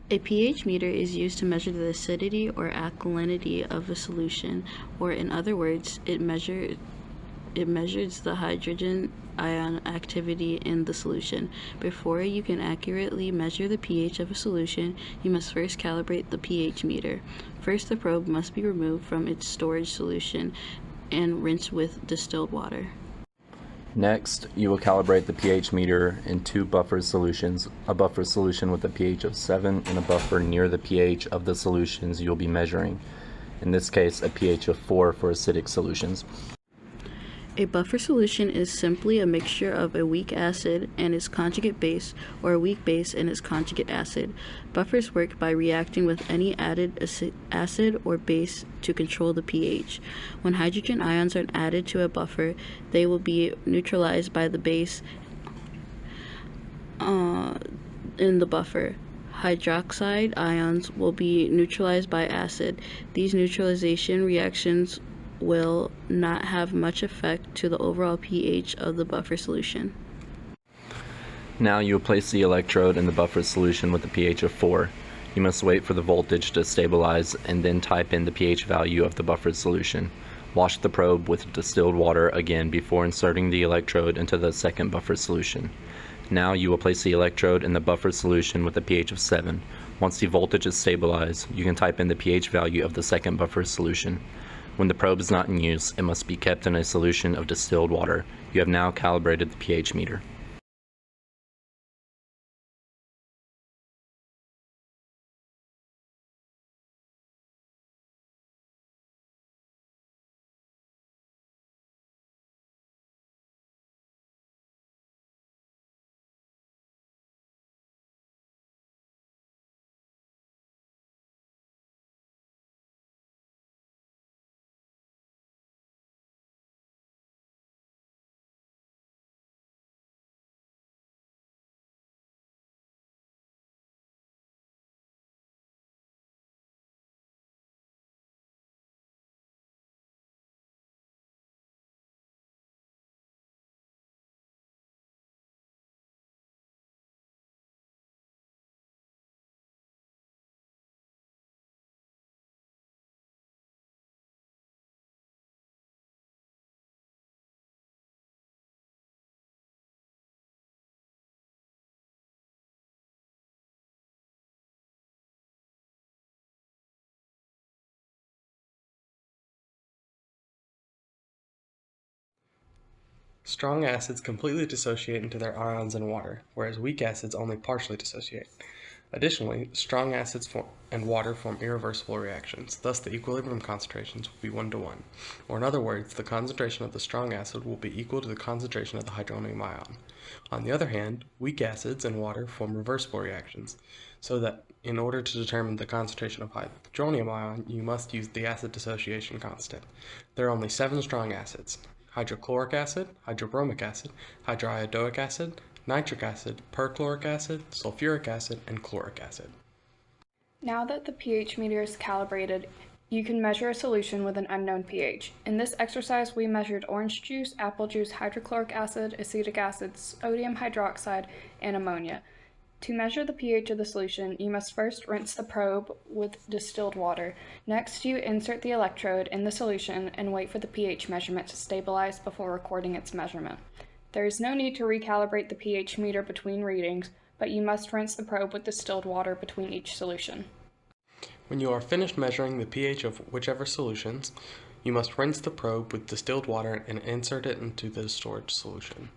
A pH meter is used to measure the acidity or alkalinity of a solution, or in other words, it measures the hydrogen ion activity in the solution. Before you can accurately measure the pH of a solution, you must first calibrate the pH meter. First, the probe must be removed from its storage solution and rinsed with distilled water. Next, you will calibrate the pH meter in two buffer solutions, a buffer solution with a pH of 7 and a buffer near the pH of the solutions you'll be measuring. In this case, a pH of 4 for acidic solutions. A buffer solution is simply a mixture of a weak acid and its conjugate base, or a weak base and its conjugate acid. Buffers work by reacting with any added acid or base to control the pH. When hydrogen ions are added to a buffer, they will be neutralized by the base in the buffer. Hydroxide ions will be neutralized by acid. These neutralization reactions will not have much effect to the overall pH of the buffer solution. Now you will place the electrode in the buffer solution with a pH of 4. You must wait for the voltage to stabilize and then type in the pH value of the buffer solution. Wash the probe with distilled water again before inserting the electrode into the second buffer solution. Now you will place the electrode in the buffer solution with a pH of 7. Once the voltage is stabilized, you can type in the pH value of the second buffer solution. When the probe is not in use, it must be kept in a solution of distilled water. You have now calibrated the pH meter. Strong acids completely dissociate into their ions in water, whereas weak acids only partially dissociate. Additionally, strong acids and water form irreversible reactions, thus the equilibrium concentrations will be 1 to 1. Or in other words, the concentration of the strong acid will be equal to the concentration of the hydronium ion. On the other hand, weak acids and water form reversible reactions, so that in order to determine the concentration of hydronium ion, you must use the acid dissociation constant. There are only 7 strong acids: hydrochloric acid, hydrobromic acid, hydroiodoic acid, nitric acid, perchloric acid, sulfuric acid, and chloric acid. Now that the pH meter is calibrated, you can measure a solution with an unknown pH. In this exercise, we measured orange juice, apple juice, hydrochloric acid, acetic acid, sodium hydroxide, and ammonia. To measure the pH of the solution, you must first rinse the probe with distilled water. Next, you insert the electrode in the solution and wait for the pH measurement to stabilize before recording its measurement. There is no need to recalibrate the pH meter between readings, but you must rinse the probe with distilled water between each solution. When you are finished measuring the pH of whichever solutions, you must rinse the probe with distilled water and insert it into the storage solution.